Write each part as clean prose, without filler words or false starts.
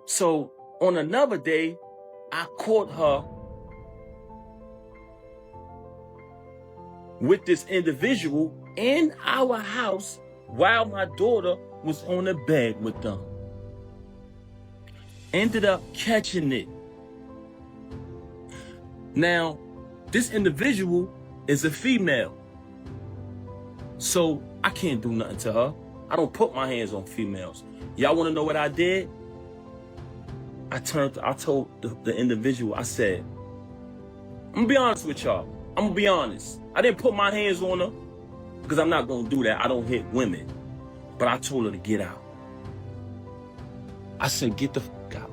So on another day, I caught her with this individual in our house while my daughter was on the bed with them. Ended up catching it. Now, this individual is a female. So I can't do nothing to her. I don't put my hands on females. Y'all want to know what I did? I told the individual, I said, I'm gonna be honest with y'all. I'm gonna be honest. I didn't put my hands on her because I'm not gonna do that. I don't hit women. But I told her to get out. I said, get the fuck out.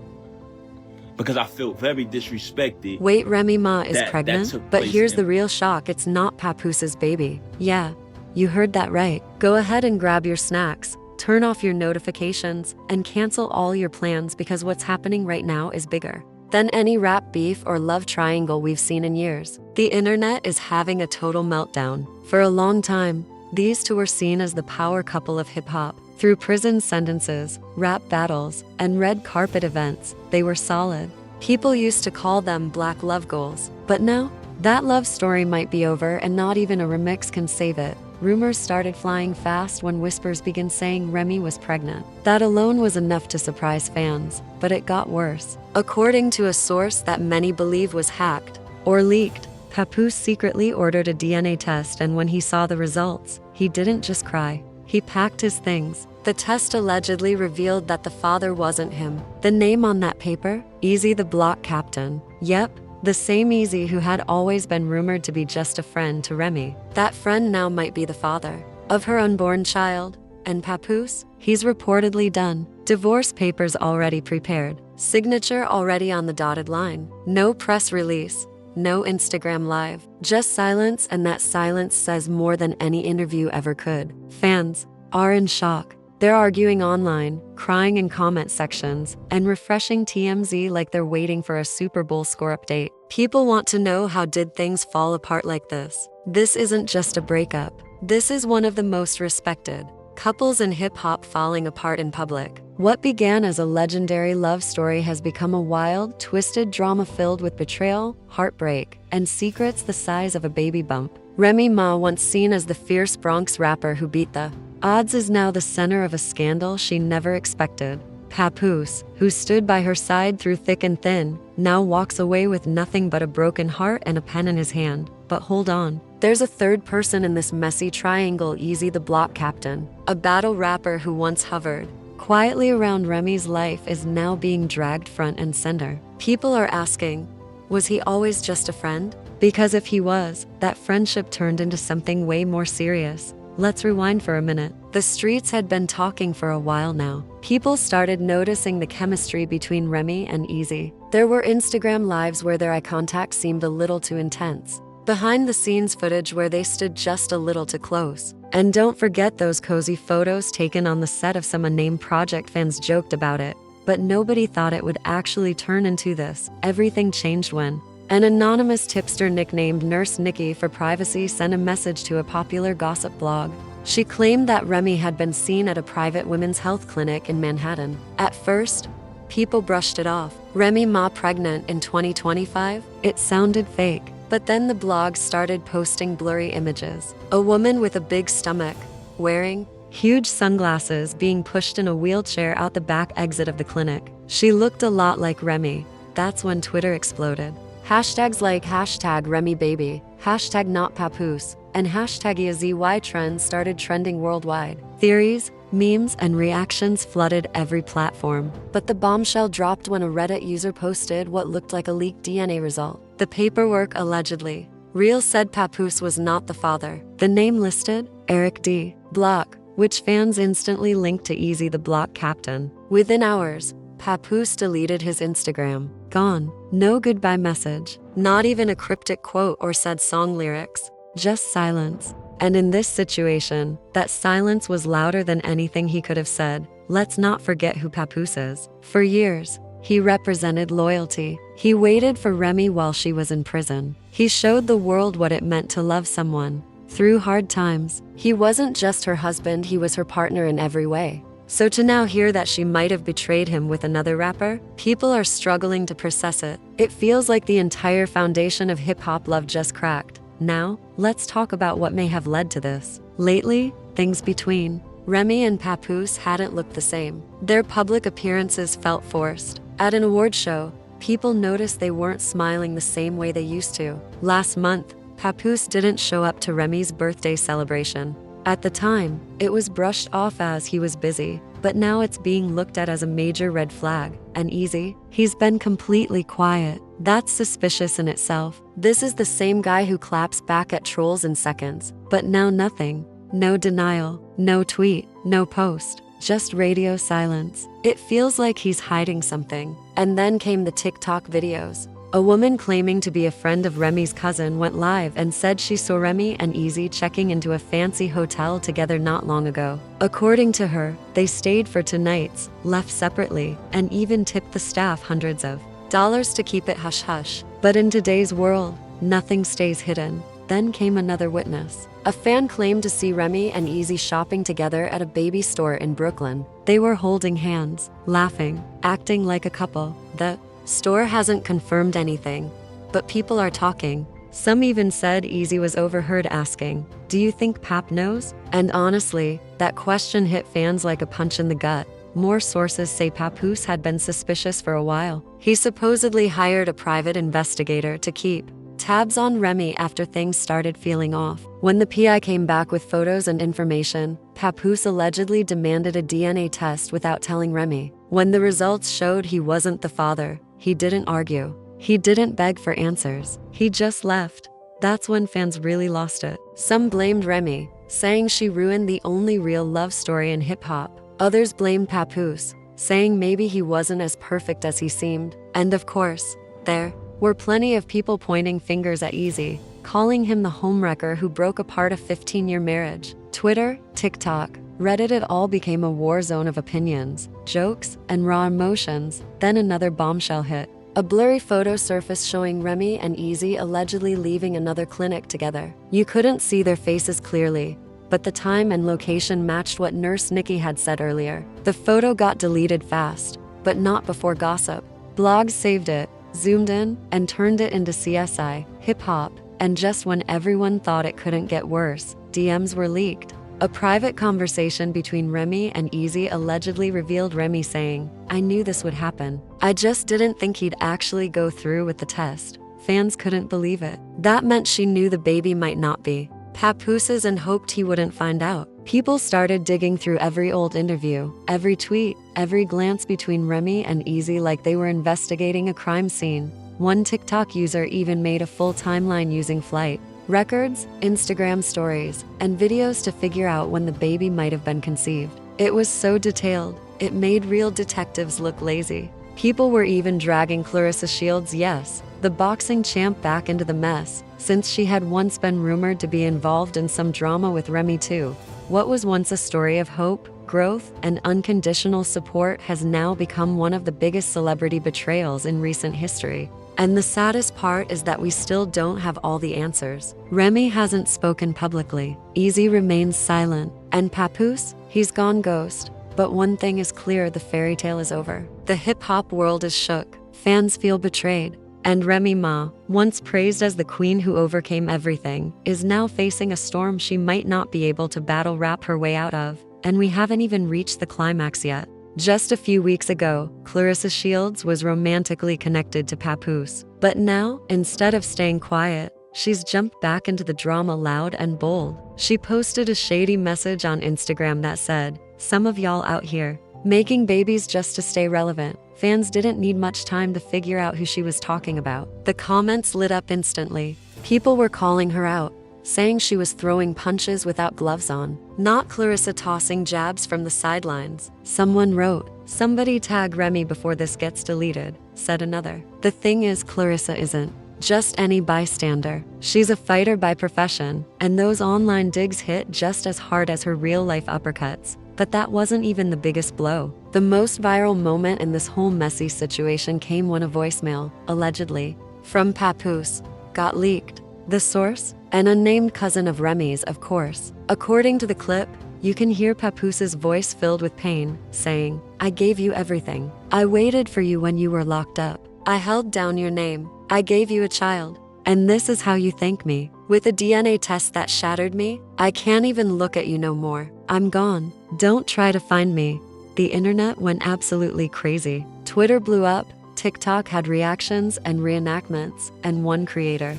Because I felt very disrespected. Wait, Remy Ma is pregnant? But here's in the real shock. It's not Papoose's baby. Yeah, you heard that right. Go ahead and grab your snacks, turn off your notifications, and cancel all your plans because what's happening right now is bigger than any rap beef or love triangle we've seen in years. The internet is having a total meltdown. For a long time, these two were seen as the power couple of hip-hop. Through prison sentences, rap battles, and red carpet events, they were solid. People used to call them black love goals. But now, that love story might be over and not even a remix can save it. Rumors started flying fast when whispers began saying Remy was pregnant. That alone was enough to surprise fans, but it got worse. According to a source that many believe was hacked or leaked, Papoose secretly ordered a DNA test, and when he saw the results, he didn't just cry. He packed his things. The test allegedly revealed that the father wasn't him. The name on that paper? Easy the Block Captain. Yep, the same Easy who had always been rumored to be just a friend to Remy. That friend now might be the father of her unborn child. And Papoose? He's reportedly done. Divorce papers already prepared. Signature already on the dotted line. No press release. No Instagram live, just silence, and that silence says more than any interview ever could. Fans are in shock. They're arguing online, crying in comment sections, and refreshing TMZ like they're waiting for a Super Bowl score update. People want to know, how did things fall apart like this? This isn't just a breakup. This is one of the most respected couples in hip-hop falling apart in public. What began as a legendary love story has become a wild, twisted drama filled with betrayal, heartbreak, and secrets the size of a baby bump. Remy Ma, once seen as the fierce Bronx rapper who beat the odds, is now the center of a scandal she never expected. Papoose, who stood by her side through thick and thin, now walks away with nothing but a broken heart and a pen in his hand. But hold on. There's a third person in this messy triangle. Easy the Block Captain, a battle rapper who once hovered quietly around Remy's life, is now being dragged front and center. People are asking, was he always just a friend? Because if he was, that friendship turned into something way more serious. Let's rewind for a minute. The streets had been talking for a while now. People started noticing the chemistry between Remy and Easy. There were Instagram lives where their eye contact seemed a little too intense. Behind-the-scenes footage where they stood just a little too close. And don't forget those cozy photos taken on the set of some unnamed project. Fans joked about it, but nobody thought it would actually turn into this. Everything changed when an anonymous tipster nicknamed Nurse Nikki for privacy sent a message to a popular gossip blog. She claimed that Remy had been seen at a private women's health clinic in Manhattan. At first, people brushed it off. Remy Ma pregnant in 2025? It sounded fake. But then the blog started posting blurry images. A woman with a big stomach, wearing huge sunglasses, being pushed in a wheelchair out the back exit of the clinic. She looked a lot like Remy. That's when Twitter exploded. Hashtags like #RemyBaby, #NotPapoose, and #EaZY trends started trending worldwide. Theories, memes, and reactions flooded every platform. But the bombshell dropped when a Reddit user posted what looked like a leaked DNA result. The paperwork allegedly real said Papoose was not the father. The name listed, Eric D. Block, which fans instantly linked to Easy the Block Captain. Within hours, Papoose deleted his Instagram. Gone. No goodbye message. Not even a cryptic quote or said song lyrics. Just silence. And in this situation, that silence was louder than anything he could have said. Let's not forget who Papoose is. For years, he represented loyalty. He waited for Remy while she was in prison. He showed the world what it meant to love someone through hard times. He wasn't just her husband, he was her partner in every way. So to now hear that she might have betrayed him with another rapper, people are struggling to process it. It feels like the entire foundation of hip-hop love just cracked. Now, let's talk about what may have led to this. Lately, things between Remy and Papoose hadn't looked the same. Their public appearances felt forced. At an award show, people noticed they weren't smiling the same way they used to. Last month, Papoose didn't show up to Remy's birthday celebration. At the time, it was brushed off as he was busy, but now it's being looked at as a major red flag. And Easy, he's been completely quiet. That's suspicious in itself. This is the same guy who claps back at trolls in seconds, but now nothing. No denial, no tweet, no post, just radio silence. It feels like he's hiding something. And then came the TikTok videos. A woman claiming to be a friend of Remy's cousin went live and said she saw Remy and Easy checking into a fancy hotel together not long ago. According to her, they stayed for 2 nights, left separately, and even tipped the staff hundreds of dollars to keep it hush-hush. But in today's world, nothing stays hidden. Then came another witness. A fan claimed to see Remy and Easy shopping together at a baby store in Brooklyn. They were holding hands, laughing, acting like a couple. The store hasn't confirmed anything, but people are talking. Some even said Easy was overheard asking, "Do you think Pap knows?" And honestly, that question hit fans like a punch in the gut. More sources say Papoose had been suspicious for a while. He supposedly hired a private investigator to keep tabs on Remy after things started feeling off. When the PI came back with photos and information, Papoose allegedly demanded a DNA test without telling Remy. When the results showed he wasn't the father, he didn't argue. He didn't beg for answers. He just left. That's when fans really lost it. Some blamed Remy, saying she ruined the only real love story in hip-hop. Others blamed Papoose, saying maybe he wasn't as perfect as he seemed. And of course, there were plenty of people pointing fingers at Easy, calling him the homewrecker who broke apart a 15-year marriage. Twitter, TikTok, Reddit, it all became a war zone of opinions, jokes, and raw emotions. Then another bombshell hit. A blurry photo surfaced showing Remy and Easy allegedly leaving another clinic together. You couldn't see their faces clearly, but the time and location matched what Nurse Nikki had said earlier. The photo got deleted fast, but not before gossip. Blogs saved it, zoomed in, and turned it into CSI, hip-hop, and just when everyone thought it couldn't get worse, DMs were leaked. A private conversation between Remy and Easy allegedly revealed Remy saying, "I knew this would happen. I just didn't think he'd actually go through with the test." Fans couldn't believe it. That meant she knew the baby might not be Papoose's and hoped he wouldn't find out. People started digging through every old interview, every tweet, every glance between Remy and Easy like they were investigating a crime scene. One TikTok user even made a full timeline using flight records, Instagram stories, and videos to figure out when the baby might have been conceived. It was so detailed, it made real detectives look lazy. People were even dragging Clarissa Shields, yes, the boxing champ, back into the mess, since she had once been rumored to be involved in some drama with Remy too. What was once a story of hope, growth, and unconditional support has now become one of the biggest celebrity betrayals in recent history. And the saddest part is that we still don't have all the answers. Remy hasn't spoken publicly. Easy remains silent. And Papoose? He's gone ghost. But one thing is clear, the fairy tale is over. The hip-hop world is shook. Fans feel betrayed. And Remy Ma, once praised as the queen who overcame everything, is now facing a storm she might not be able to battle rap her way out of. And we haven't even reached the climax yet. Just a few weeks ago, Clarissa Shields was romantically connected to Papoose. But now, instead of staying quiet, she's jumped back into the drama loud and bold. She posted a shady message on Instagram that said, "Some of y'all out here making babies just to stay relevant." Fans didn't need much time to figure out who she was talking about. The comments lit up instantly. People were calling her out, saying she was throwing punches without gloves on, not Clarissa tossing jabs from the sidelines. Someone wrote, "Somebody tag Remy before this gets deleted," said another. The thing is, Clarissa isn't just any bystander. She's a fighter by profession, and those online digs hit just as hard as her real-life uppercuts. But that wasn't even the biggest blow. The most viral moment in this whole messy situation came when a voicemail, allegedly from Papoose, got leaked. The source? An unnamed cousin of Remy's, of course. According to the clip, You can hear Papoose's voice filled with pain, saying, I gave you everything. I waited for you when you were locked up. I held down your name. I gave you a child. And this is how you thank me. With a DNA test that shattered me, I can't even look at you no more. I'm gone. Don't try to find me. The internet went absolutely crazy. Twitter blew up, TikTok had reactions and reenactments, and one creator